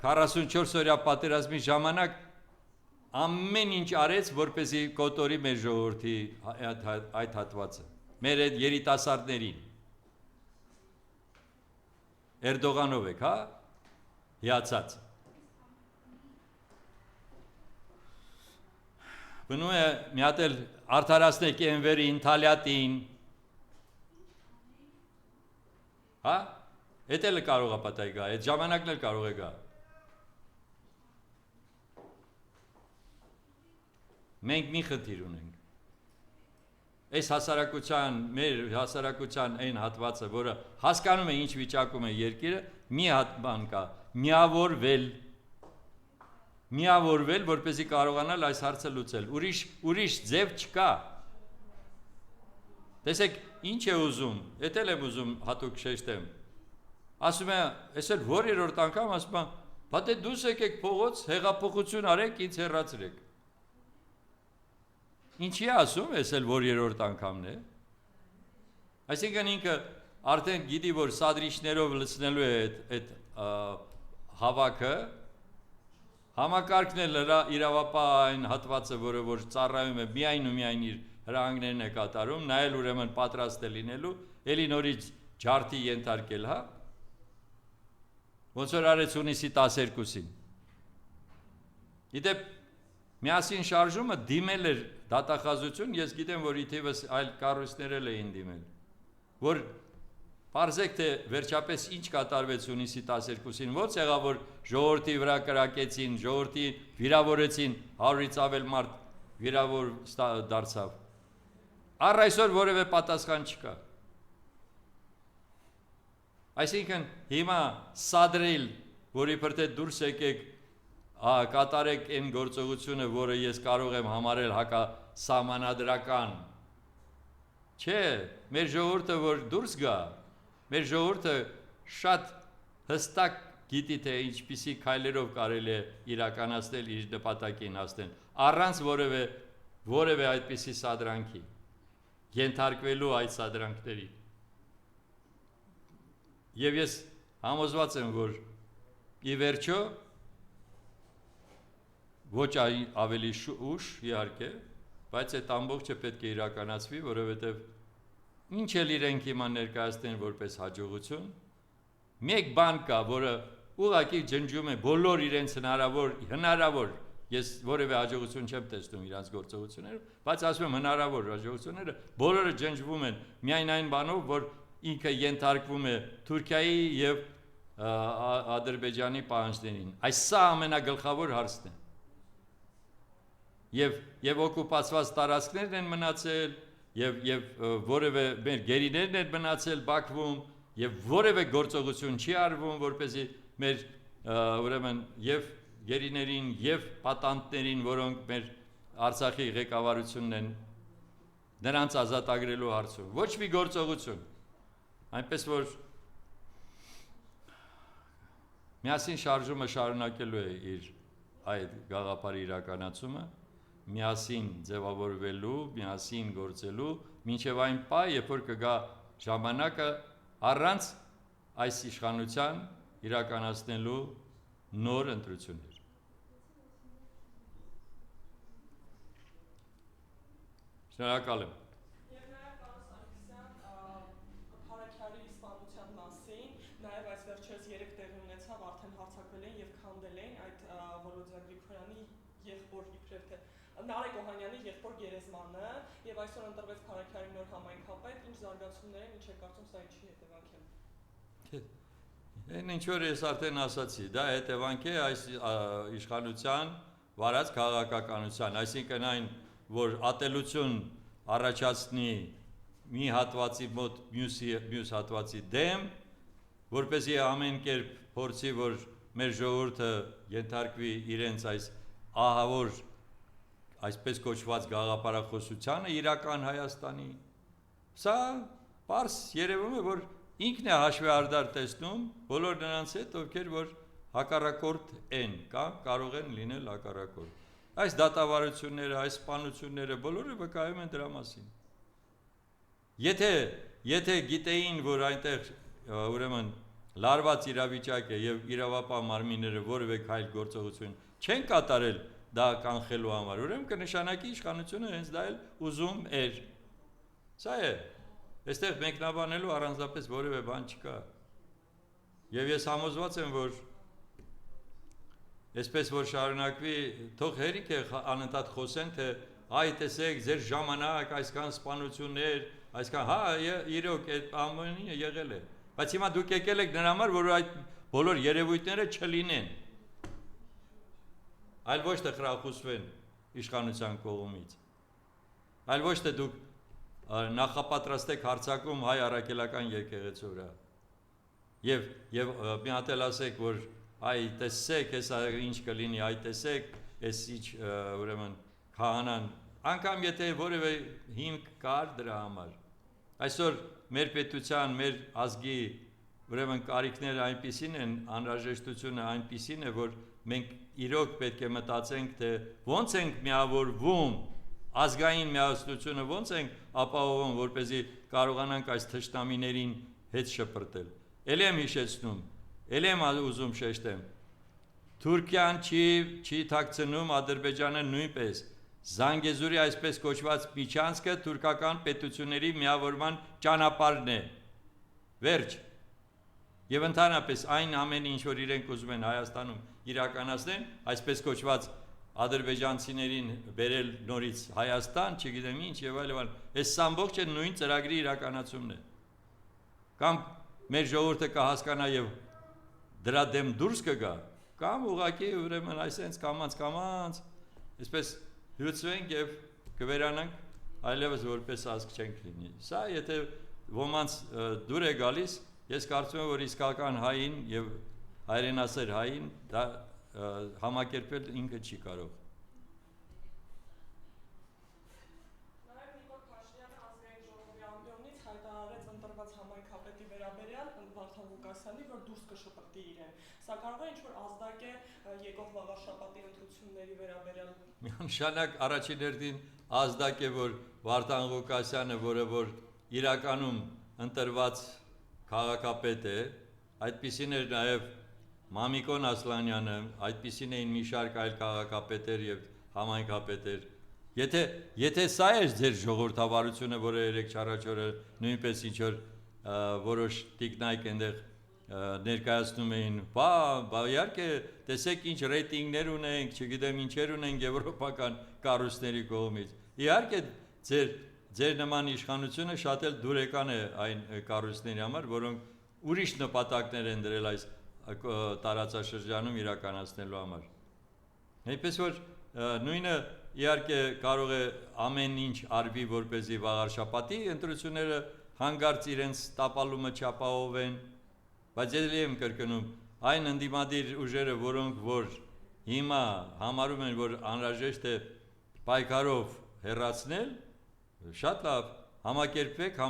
44 օրյա պատերազմի ժամանակ ամեն ինչ արեց, որպեսզի կոտորի մեր ժողովրդի այդ հատվածը, մեր այդ երիտասարդներին։ Էրդողանով եք, հա, հիացած։ Բնում է մի հատ էլ արդարացնեք Էնվերին, Թալյատին, հա, էդ էլ կարող է պատահի գա, այդ ժամանակն էլ կարող է գա։ Մենք մի խնդիր ունենք։ Այս հասարակության, մեր հասարակության այն հատվածը, որը հասկանում է ինչ վիճակում է երկիրը, մի հատ բան կա, միավորվել, որպեսզի կարողանալ այս հարցը լուծել, ուրիշ ձև չկա։ Տեսեք, ինչ է ուզում, էդ էլ եմ ուզում հատուկ շեշտեմ, ասում է, ես էլ որ երորդ անգամ ասում է, բա դե դուս եկեք փողոց, հեղափոխություն արեք, ինձ հեռացրեք։ Ինչի է ասում, ես էլ որ երորդ անգամն է։ Այսինքն ինքը արդեն գիտի, որ սադրիչներով լցնելու է այդ հավաքը, համակարգն էլ իրավապահային հատվածը, որը որ ծառայում է միայն ու միայն իր հրահանգներն է կատարում, նա էլ ուրեմն պատրաստ է լինելու, էլի նորից ջարդի ենթարկել, հա։ Ոնց որ արեց հունիսի 12-ին։ Գիտեք, միասին շարժումը դիմել էր դատախազություն, ես գիտեմ, որ իթևս այլ կառույցներ էլ էին դիմել, որ պարզեք, թե վերջապես ինչ կատարվեց հունիսի 12-ին, ոնց եղավ, որ ժողովրդի վրա կրակեցին, ժողովրդի վիրավորեցին, 100-ից ավել մարդ վիրավոր դարձավ։ Առ այսօր որևէ պատասխան չկա։ Այսինքն հիմա սադրել, որ իբր թե դուրս եկեք, կատարեք այն գործողությունը, որը ես կարող եմ համարել հակասահմանադրական։ Չէ, մեր ժողովուրդը որ դուրս գա, մեր ժողովուրդը շատ հստակ գիտի, թե ինչպիսի քայլերով կարելի է իրականացնել իր նպատակին հասնել, առանց որևէ այդպիսի սադրանքի, ենթարկվելու այդ սադրանքների։ Եվ ես համոզված եմ, որ ի վերջո ոչ ավելի ուշ իհարկե, բայց այդ ամբողջը պետք է իրականացվի, որովհետև ինչ էլ իրենք հիմա ներկայացնեն որպես հաջողություն, մեկ բան կա, որը ուղղակի ջնջում է բոլոր իրենց հնարավոր, ես որևէ հաջողություն չեմ տեսնում իրանց գործողություններում, բայց ասում եմ հնարավոր հաջողությունները, բոլորը ջնջվում են միայն այն բանով, որ ինքը ենթարկվում է Թուրքիայի եւ Ադրբեջանի պահանջներին։ Այս սա ամենագլխավոր հարցն է։ Եվ օկուպացված տարածքներն են մնացել, եւ որևէ մեր գերիներն են մնացել Բաքվում եւ որևէ գործողություն չի արվում, որպեսզի մեր ուրեմն եւ գերիներին եւ պատանտներին, որոնք մեր Արցախի ղեկավարությունն են նրանց ազատագրելու հարցում, ոչ մի գործողություն, այնպես որ միասին շարժումը շարունակելու է իր այդ գաղափարի իրականացումը, միասին ձևավորվելու, միասին գործելու, մինչև այն պահ, երբ որ կգա ժամանակը առանց այս իշխանության իրականացնելու նոր ընտրություններ։ Շնորհակալ եմ։ Եվ նաև պարոն Սարգսյան, Հարաքյարի սպանության մասին, նաև այս վերջերս 3 տեղի ունեցավ, արդեն հարձակվել են եւ քանդել են այդ Վոլոդիա Գրիգորյանի եղբոր իբրև թե Նարեկ Օհանյանի եղբոր գերեզմանը եւ այսօր ընտրվեց Հարաքյարի նոր համայնքապետ, ինչ զարգացումներ են, ինչ է կարծում սա ինչի հետևանք է։ Այն ինչ որ ես արդեն ասացի, դա հետևանք է այս իշխանության վարած քաղաքականության, այսինքն այն որ ատելություն առաջացնի մի հատվածի մոտ մյուս հատվածի դեմ, որպեսզի ամեն կերպ փորձի, որ մեր ժողովուրդը ենթարկվի իրենց այս ահավոր, այսպես կոչված գաղափարախոսությանը իրական Հայաստանի։ Սա պարզ երևում է, որ ինքն է հաշվեհարդար տեսնում բոլոր նրանց հետ, ովքեր որ հակառակորդ են կամ կարող են լինել հակառակորդ։ Այս դատավարությունները, այս սպանությունները բոլորը վկայում են դրա մասին։ Եթե գիտեին, որ այնտեղ ուրեմն լարված իրավիճակ է եւ իրավապահ մարմինները որևէ քայլ գործողություն չեն կատարել դա կանխելու համար, ուրեմն կնշանակի իշխանությունը հենց դա էլ ուզում էր։ Սա է։ Այստեղ մեկնաբանելու առանձնապես որևէ բան չկա։ Եվ ես համոզված եմ, որ այսպես որ շարունակվի, թող հերիք է անընդհատ խոսեն, թե այ տեսեք, ձեր ժամանակ այսքան սպանություններ, այսքան, հա, իրոք այդ ամենը եղել է։ Բայց հիմա դուք եկել եք նրա համար, որ այդ բոլոր երևույթները չլինեն։ Այլ ոչ թե խրախուսվեն իշխանության կողմից։ Այլ ոչ թե դուք նախապատրաստեք հարձակում հայ առաքելական եկեղեցու վրա։ Եվ մի հատ էլ ասեք, որ այ տեսեք, հեսա ինչ կլինի, այ տեսեք, ես ինչ ուրեմն քահանան, անգամ եթե որևէ հիմք կար դրա համար։ Այսօր մեր պետության, մեր ազգի ուրեմն կարիքները այնպիսին են, անհրաժեշտությունը այնպիսին է, որ մենք իրոք պետք է մտածենք, թե ոնց ենք միավորվում, ազգային միասնությունը ոնց ենք ապահովում, որպեսզի կարողանանք այս թշնամիներին հետ շպրտել։ Էլ եմ հիշեցնում, էլ եմ ուզում շեշտեմ, Թուրքիան չի թաքցնում, Ադրբեջանը նույնպես, Զանգեզուրի այսպես կոչված միջանցքը թուրքական պետությունների միավորման ճանապարհն է, վերջ, և ընդհանրապես այն ամենը, ինչ որ իրենք ուզում են Հայաստանում իրականացնեն, այսպես կոչված ադրբեջանցիներին բերել նորից Հայաստան, չգիտեմ ինչ և այլ, այս ամբողջը նույն ծրագրի իրականացումն է, կամ մեր ժողովուրդը կհասկանա և դրա դեմ դուրս կգա, կամ ուղղակի ուրեմն այսենց կամաց, այսպես հյուծվենք և կվերանանք, այլևս որպես ազգ չենք լինի։ Սա եթե ոմանց դուր է գալիս, ես կարծում եմ, որ իսկական հային և հայրենասեր հային դա համակերպել ինքը չի կարող։ Նաև Նիկոլ Փաշինյանը ազգային ժողովի ամբիոնից հայտարարեց ընտրված համայնքապետի վերաբերյալ Վարդան Ղուկասյանի, որ դուրս կշպրտի իրեն։ Սա կարող է ինչ-որ ազդակ է եկող վաղաշաբաթի ընտրությունների վերաբերյալ։ Միանշանակ առաջին հերթին ազդակ է, որ Վարդան Ղուկասյանը, որը որ իրականում ընտրված քաղաքապետ է, այդպիսին էր նաև Մամիկոն Ասլանյանը, այդպիսին էին մի շարք այլ քաղաքապետեր և համայնքապետեր։ Եթե սա էր ձեր ժողովրդավարությունը, որը երեկ չառաջորը նույնպես ինչ-որ որոշ տիկնայք այնտեղ ներկայացնում էին, բա իհարկե տեսեք ինչ ռեյտինգներ ունենք, չգիտեմ ինչեր ունենք եվրոպական կառույցների կողմից։ Իհարկե ձեր նման իշխանությունը շատ էլ դուրեկան է այն կառույցների համար, որոնք ուրիշ նպատակներ են դրել այս տարածաշրջանում իրականացնելու համար։ Այնպես որ նույնը իհարկե կարող է ամեն ինչ արվի որպեսզի վաղարշապատի ընտրությունները հանգարց իրենց տապալումը չապահովեն, բայց ելի եմ կրկնում, այն ընդդիմադիր ուժերը, որոնք որ հիմա համարում են, որ անհրաժեշտ է պայքարով հեռացնել, շատ լավ, համակերպվեք,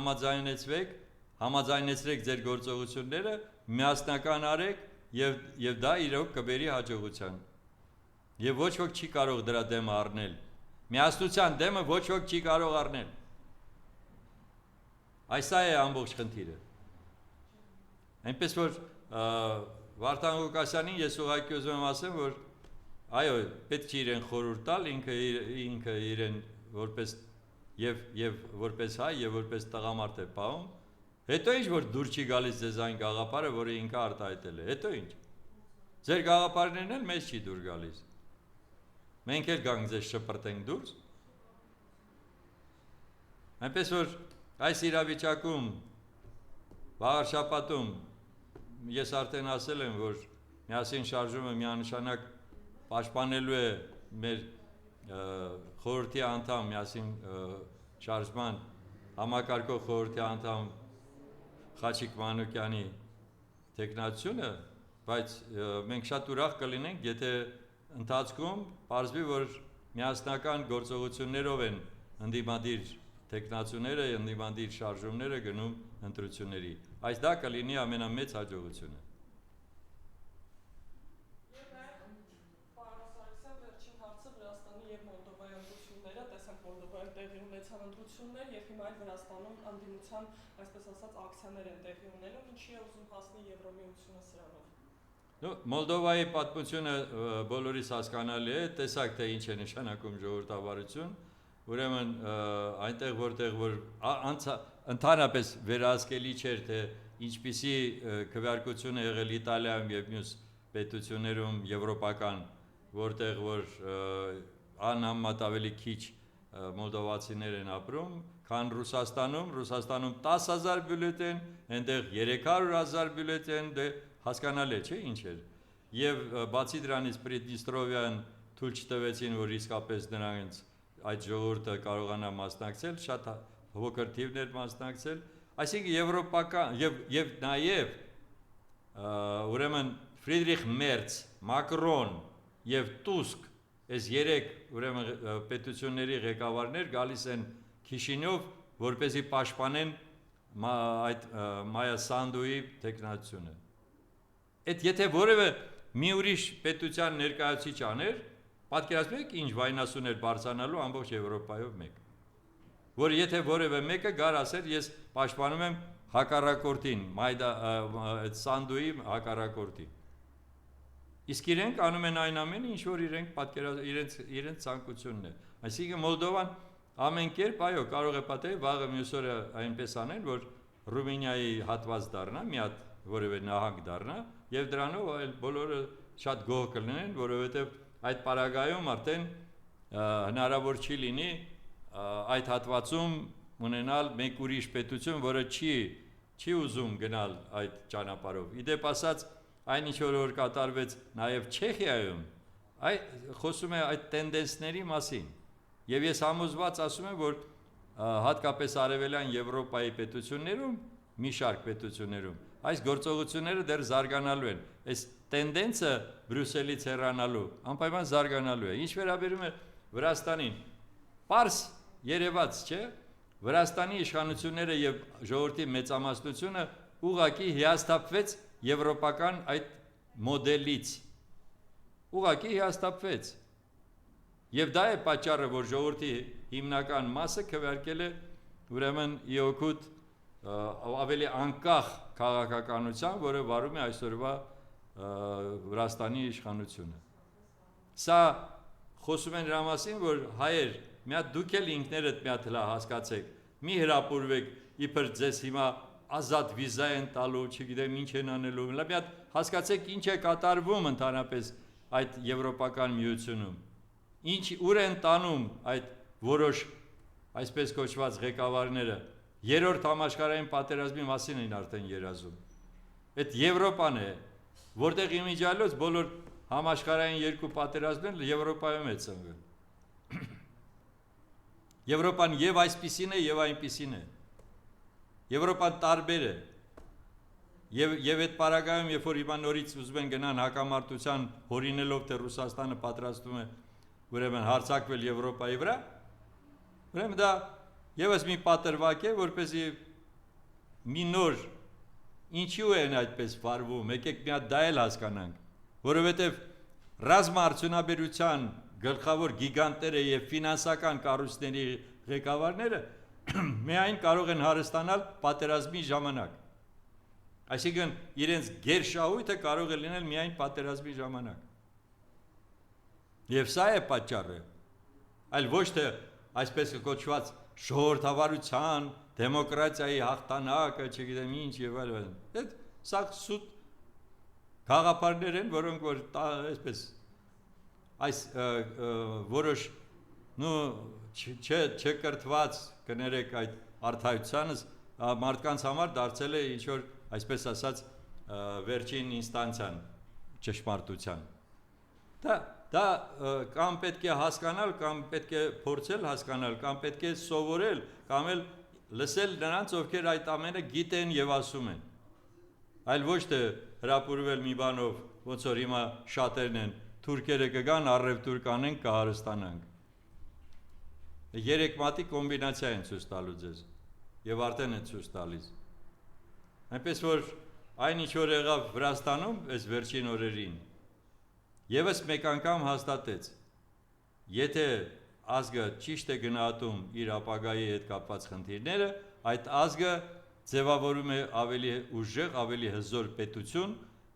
համաձայնեցրեք ձեր գործողությունները, միասնական արեք եւ դա իրոք կբերի հաջողության։ Եվ ոչ ոք չի կարող դրա դեմը առնել։ Միասնության դեմը ոչ ոք չի կարող առնել։ Այսա է ամբողջ խնդիրը։ Այնպես որ Վարդան Ղուկասյանին ես ուղղակի ուզում եմ ասեմ, որ այո, պետք է իրեն խորհուրդ տալ, ինքը իրեն որպես եւ որպես հայ եւ որպես տղամարդ է պահում, հետո ինչ որ դուր չի գալիս ձեզ այն գաղափարը, որը ինքը արտահայտել է, հետո ինչ։ Ձեր գաղափարներն էլ մեզ չի դուր գալիս։ Մենք էլ գանք ձեզ շպրտենք դուրս։ Այնպես որ այս իրավիճակում վաղարշապատում ես արդեն ասել եմ, որ միասին շարժումը միանշանակ պաշտպանելու է մեր խորհրդի անդամ միասին շարժման համակարգող խորհրդի անդամ Խաչիկ Մանուկյանի տեխնացիությունը, բայց մենք շատ ուրախ կլինենք, եթե ընթացքում պարզվի, որ միասնական գործողություններով են ընդդիմադիր տեխնացիաները, ընդդիմադիր շարժումները գնում ընտրությունների։ Այս դա կլինի ամենամեծ հաջողությունը։ Եւ հիմա այլ Վրաստանում անդիմության, այսպես ասած, ակցիաներ են տեղի ունենում, ինչի է ուզում հասնի Եվրոմիությունը սրանով։ Մոլդովայի պատմությունը բոլորիս հասկանալի է, տեսակ թե ինչ է նշանակում ժողովրդավարություն, ուրեմն այնտեղ որտեղ որ ընդհանրապես վերահսկելի չէր, թե ինչպիսի քվեարկություն է եղել Իտալիայում եւ մյուս պետություններում եվրոպական, որտեղ որ անհամեմատ ավելի քիչ մոլդովացիներ են ապրում, քան Ռուսաստանում 10,000 բյուլետեն, այնտեղ 300,000 բյուլետեն, դե հասկանալի է, չէ՞ ինչ էր։ Եվ բացի դրանից Պրիդնիստրովյան թույլ չտվեցին, որ իսկապես նրանց այդ ժողովուրդը կարողանա մասնակցել, շատ փոքր թիվներ մասնակցել, այսինքն եվրոպական եւ նաեւ ուրեմն Ֆրիդրիխ Մերց, Մակրոն եւ Տուսկ Այս երեք ուրեմն պետությունների ղեկավարներ գալիս են Քիշինյով, որպեսզի պաշտպանեն այդ Մայա Սանդուի տեխնացիությունը։ Այդ եթե որևէ մի ուրիշ պետության ներկայացուցիչ աներ, պատկերացնում եք ինչ վայնասուն էր բարձրանալու ամբողջ Եվրոպայով մեկ։ Որ եթե որևէ մեկը գար ասեր, ես պաշտպանում եմ հակառակորդին, այդ Սանդուի հակառակորդին։ Իսկ իրենք անում են այն ամենը, ինչ որ իրենց ցանկությունն է։ Այսինքն Մոլդովան ամեն կերպ, այո, կարող է պատահի վաղը մյուս օրը այնպես անեն, որ Ռումինիայի հատված դառնա, մի հատ որևէ նահանգ դառնա, եւ դրանով այլ բոլորը շատ գոհ կլինեն, որովհետեւ այդ պարագայում արդեն հնարավոր չի լինի այդ հատվածում ունենալ մեկ ուրիշ պետություն, որը չի ուզում գնալ այդ ճանապարհով։ Իդեպ ասած, այն ինչ որ կատարվեց նաև Չեխիայում, խոսում է այդ տենդենսների մասին։ Եվ ես համոզված ասում եմ, որ հատկապես արևելյան Եվրոպայի պետություններում, մի շարք պետություններում, այս գործողությունները դեռ զարգանալու են։ Այս տենդենսը Բրյուսելից հեռանալու, անպայման զարգանալու է։ Ինչ վերաբերում է Վրաստանին, պարզ երևաց, չէ՞, Վրաստանի իշխանությունները եւ ժողովրդի մեծամասնությունը ուղղակի հիասթափվեց եվրոպական այդ մոդելից, ուղղակի հիասթափվեց։ Եվ դա է պատճառը, որ ժողովրդի հիմնական մասը քվեարկել է ուրեմն իօքուտ ավելի անկախ քաղաքականության, որը վարում է այսօրվա Վրաստանի իշխանությունը։ Սա խոսում են նրա մասին, որ հայեր, մի հատ դուք էլ ինքներդ մի հատ հասկացեք, մի հրապուրվեք, իբր ձեզ հիմա ազատ վիզա են տալու, չգիտեմ ինչ են անելու, մի հատ հասկացեք ինչ է կատարվում ընդհանրապես այդ եվրոպական միությունում, ուր են տանում այդ որոշ այսպես կոչված ղեկավարները, երրորդ համաշխարհային պատերազմի մասին են արդեն երազում։ Այդ Եվրոպան է, որտեղ իմիջիալոց բոլոր համաշխարհային երկու պատերազմներն Եվրոպայում է ծնվել։ Եվրոպան եւ այսպիսին է եւ այնպիսին է։ Եվրոպան տարբեր է։ Եվ այդ պարագայում, երբ որ հիմա նորից ուզում են գնան հակամարտության հորինելով, թե Ռուսաստանը պատրաստվում է ուրեմն հարձակվել Եվրոպայի վրա, ուրեմն դա եւս մի պատրվակ է, որպեսզի մի նոր ինչու են այդպես վարվում, եկեք մի հատ դա էլ հասկանանք, որովհետեւ ռազմաարդյունաբերության գլխավոր գիգանտները եւ ֆինանսական կառույցների ղեկավարները միայն կարող են հարստանալ պատերազմի ժամանակ։ Այսինքն իրենց գերշահույթը կարող է լինել միայն պատերազմի ժամանակ։ Եվ սա է պատճառը, այլ ոչ թե այսպես կոչված ժողովրդավարության, դեմոկրատիայի հաղթանակը, չգիտեմ ինչ եւ այլն։ Այդ սա սուտ գաղափարներ են, որոնք որ այսպես այս որոշ չկրթված կներեք այդ արդայությանս մարդկանց համար դարձել է ինչ որ այսպես ասած վերջին ինստանցիան ճշմարտության։ Դա կամ պետք է հասկանալ, կամ պետք է փորձել հասկանալ, կամ պետք է սովորել, կամ էլ լսել նրանց, ովքեր այդ ամենը գիտեն եւ ասում են։ Այլ ոչ թե հրապուրվել մի բանով, ոնց որ հիմա շատերն են, թուրքերը կգան, առևտուր կանեն, կհարստանանք։ 3 մատի կոմբինացիա են ցույց տալու ձեզ եւ արդեն են ցույց տալիս։ Այնպես որ այն ինչ որ եղավ Վրաստանում այս վերջին օրերին, եւս մեկ անգամ հաստատեց, եթե ազգը ճիշտ է գնահատում իր ապագայի հետ կապված խնդիրները, այդ ազգը ձևավորում է ավելի ուժեղ, ավելի հզոր պետություն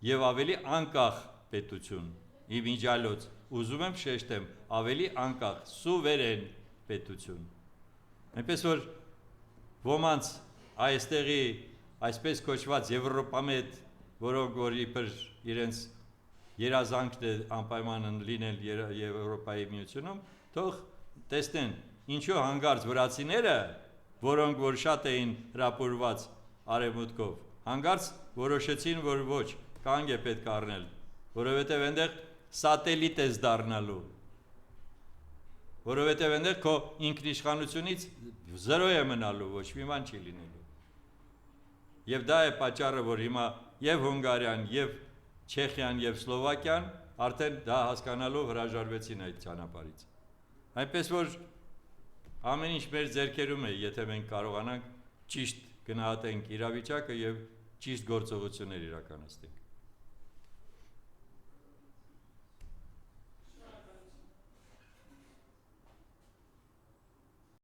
եւ ավելի անկախ պետություն։ Իմ իմիջիալոց ուզում եմ շեշտեմ, ավելի անկախ, սուվերեն պետություն։ Այնպես որ ոմանց այստեղի այսպես կոչված Եվրոպամետ, որոնք որ իբր իրենց երազանքն է անպայման լինել Եվրոպայի միությունում, թող տեսնեն, ինչու հանգարց վրացիները, որոնք որ շատ էին հրապուրված արևմուտքով, հանգարց որոշեցին, որ ոչ, կանգ է պետք առնել, որովհետև այնտեղ սատելիտ ես դառնալու, որովհետև այնտեղ քո ինքնիշխանությունից զրո է մնալու, ոչ մի բան չի լինելու։ Եվ դա է պատճառը, որ հիմա եւ Հունգարիան, եւ Չեխիան, եւ Սլովակիան արդեն դա հասկանալով հրաժարվեցին այդ ճանապարհից։ Այնպես որ ամեն ինչ մեր ձեռքերում է, եթե մենք կարողանանք ճիշտ գնահատենք իրավիճակը եւ ճիշտ գործողություններ իրականացնենք։